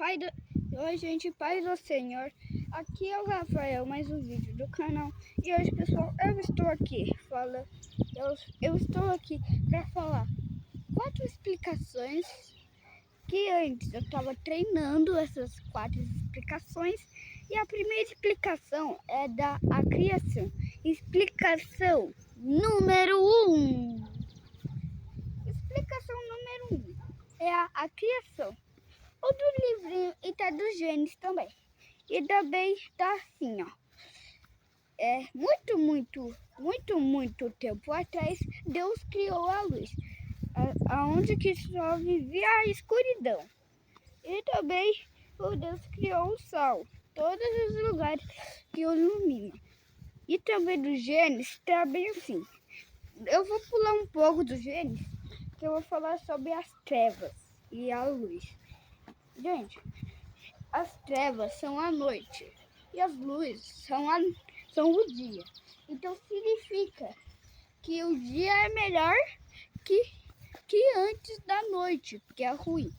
Oi, gente, Pai do Senhor. Aqui é o Rafael, mais um vídeo do canal. E hoje, pessoal, eu estou aqui para falar 4 explicações que antes eu estava treinando essas 4 explicações. E a primeira explicação é da criação. Explicação número 1. Explicação número 1 é a criação. O do livrinho e tá do Gênesis também. E também tá assim, ó. Muito tempo atrás, Deus criou a luz, aonde que só vivia a escuridão. E também o Deus criou o sol, todos os lugares que ilumina. E também do Gênesis tá bem assim. Eu vou pular um pouco do Gênesis, que eu vou falar sobre as trevas e a luz. Gente, as trevas são a noite e as luzes são o dia. Então significa que o dia é melhor que antes da noite, porque é ruim.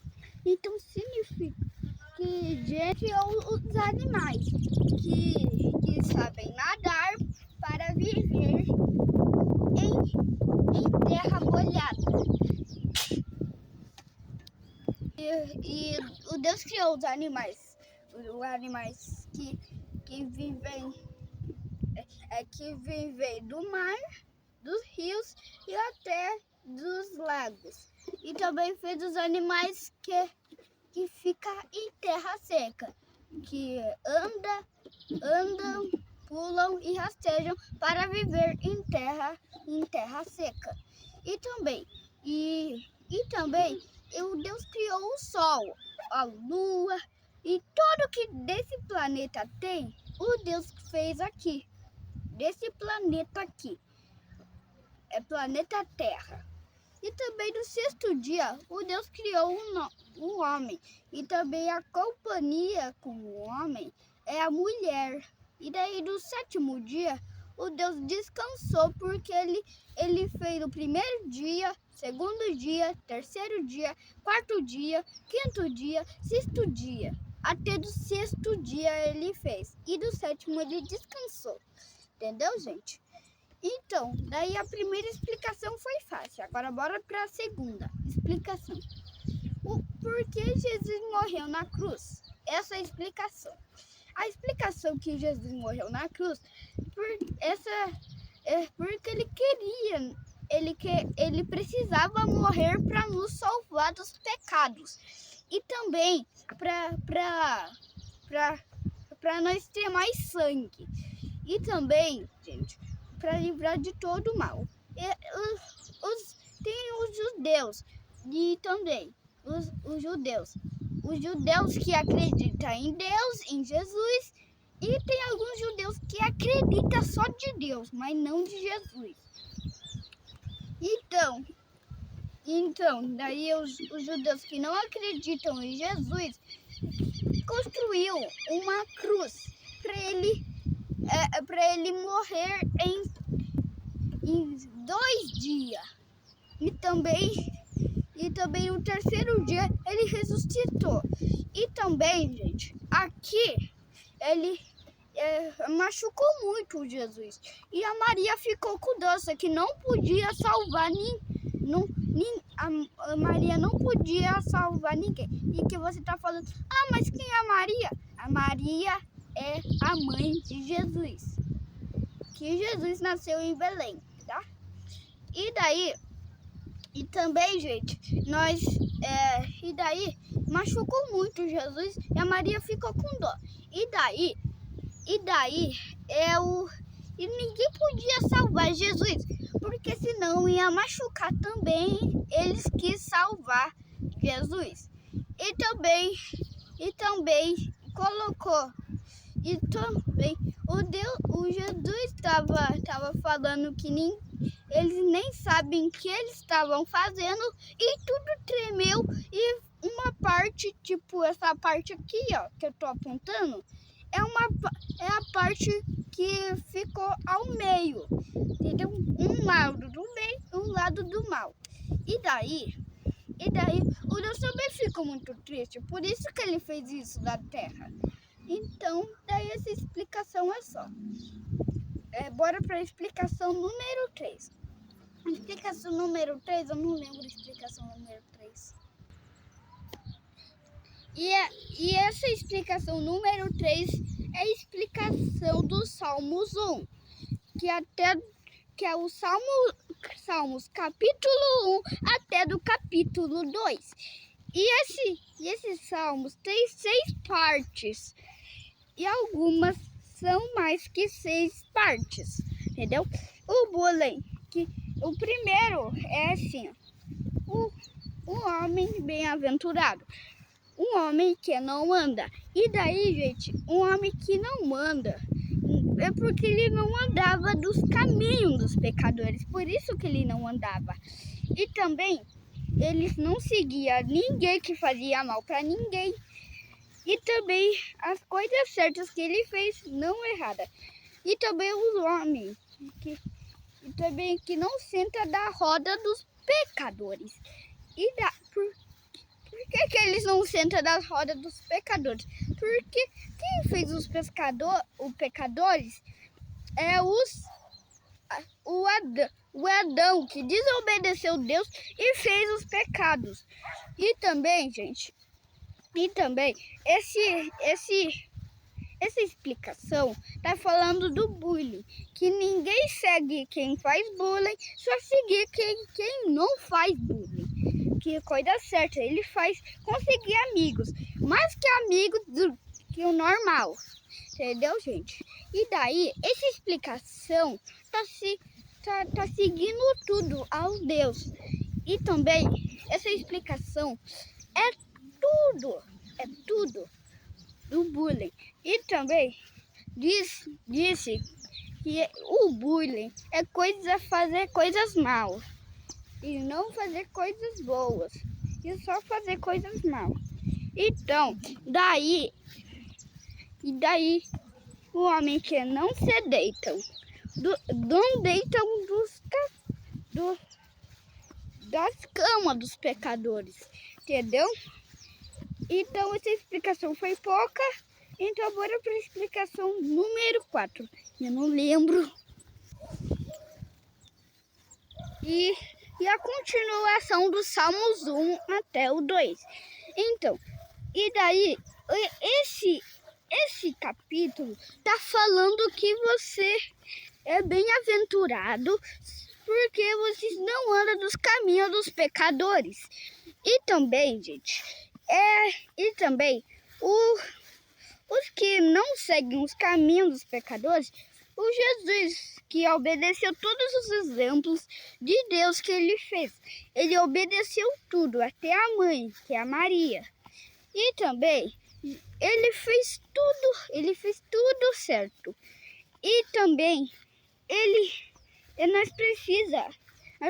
Então significa que gente os animais que sabem nadar para viver em terra molhada. E o Deus criou os animais que vivem do mar, dos rios e até dos lagos. E também fez os animais que ficam em terra seca, que andam, pulam e rastejam para viver em terra seca. E também o Deus criou o sol, a lua e tudo que desse planeta tem, o Deus fez aqui, desse planeta aqui, é planeta Terra. E também no 6º dia, o Deus criou o homem, e também a companhia com o homem é a mulher. E daí no 7º dia, o Deus descansou, porque ele fez o 1º dia, 2º dia, 3º dia, 4º dia, 5º dia, 6º dia. Até do 6º dia ele fez. E do 7º ele descansou. Entendeu, gente? Então, daí a primeira explicação foi fácil. Agora bora para a segunda explicação. Por que Jesus morreu na cruz? Essa é a explicação. A explicação que Jesus morreu na cruz porque ele precisava morrer para nos salvar dos pecados e também para nós ter mais sangue e também, gente, para livrar de todo o mal. Tem os judeus e também os judeus que acreditam em Deus, em Jesus. E tem alguns judeus que acreditam só de Deus, mas não de Jesus. Então daí os judeus que não acreditam em Jesus construiu uma cruz para ele morrer em 2 dias. E também no 3º dia ele ressuscitou. E também, gente, aqui ele machucou muito Jesus. E a Maria ficou com doença que não podia salvar a Maria não podia salvar ninguém. E que você está falando, mas quem é a Maria? A Maria é a mãe de Jesus. Que Jesus nasceu em Belém, tá? E também, gente, e daí machucou muito Jesus e a Maria ficou com dó. E daí e ninguém podia salvar Jesus, porque senão ia machucar também. Eles quis salvar Jesus. E também colocou. E também o Jesus estava falando que eles nem sabem o que eles estavam fazendo e tudo tremeu. E uma parte, tipo essa parte aqui, ó, que eu tô apontando, é a parte que ficou ao meio, entendeu? Um lado do bem, um lado do mal. E daí E daí o Deus também ficou muito triste, por isso que ele fez isso na Terra. Então, daí essa explicação é só. Bora para a explicação número 3. Explicação número 3, eu não lembro a explicação número 3. E essa explicação número 3 é a explicação do Salmos 1, que é o Salmos capítulo 1 até do capítulo 2. E esses salmos têm 6 partes. E algumas são mais que 6 partes, entendeu? O bullying, que o primeiro é assim, o homem bem-aventurado, um homem que não anda. E daí, gente, um homem que não anda é porque ele não andava dos caminhos dos pecadores, por isso que ele não andava. E também, ele não seguia ninguém que fazia mal para ninguém. E também as coisas certas que ele fez, não errada. E também os homens, que não senta da roda dos pecadores. Por que eles não sentam da roda dos pecadores? Porque quem fez os pecadores é o Adão, que desobedeceu Deus e fez os pecados. E também, gente, essa explicação tá falando do bullying, que ninguém segue quem faz bullying, só seguir quem não faz bullying. Que coisa certa, ele faz conseguir amigos, mais que amigos que o normal, entendeu, gente? E daí, essa explicação tá seguindo tudo ao Deus. E também, essa explicação é tudo do bullying. E também disse que o bullying é fazer coisas mal e não fazer coisas boas, e só fazer coisas mal. Então, daí o homem que não se deitam, não deitam das camas dos pecadores, entendeu? Então, essa explicação foi pouca. Então, bora para a explicação número 4. Eu não lembro. E a continuação do Salmos 1 até o 2. Então, e daí, esse capítulo tá falando que você é bem-aventurado porque vocês não andam dos caminhos dos pecadores. E também, gente, os que não seguem os caminhos dos pecadores, o Jesus, que obedeceu todos os exemplos de Deus que ele fez. Ele obedeceu tudo, até a mãe, que é a Maria. E também, ele fez tudo certo. E também, nós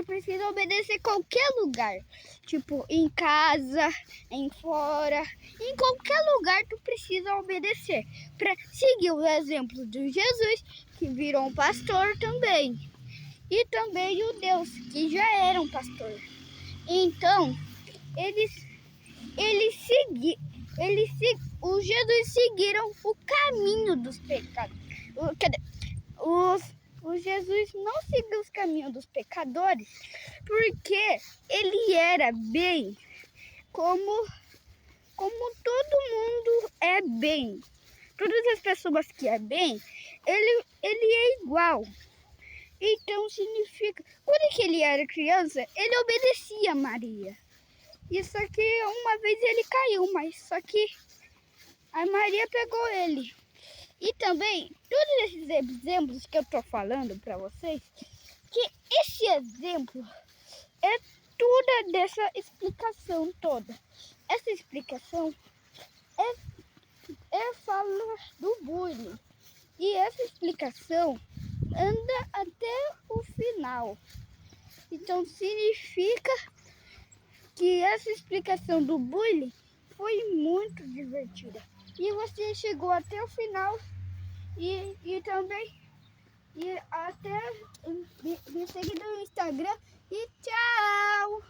precisamos obedecer qualquer lugar, tipo em casa, em fora, em qualquer lugar tu precisa obedecer, para seguir o exemplo de Jesus, que virou um pastor também, e também o Deus, que já era um pastor. Então, os Jesus seguiram o caminho dos pecados. O Jesus não seguiu os caminhos dos pecadores, porque ele era bem, como todo mundo é bem. Todas as pessoas que é bem, ele é igual. Então significa, quando que ele era criança, ele obedecia a Maria. Isso aqui, uma vez ele caiu, mas só que a Maria pegou ele. E também, todos esses exemplos que eu tô falando para vocês, que esse exemplo é toda dessa explicação toda. Essa explicação fala do bullying. E essa explicação anda até o final. Então significa que essa explicação do bullying foi muito divertida. E você chegou até o final e também até me segue no Instagram e tchau!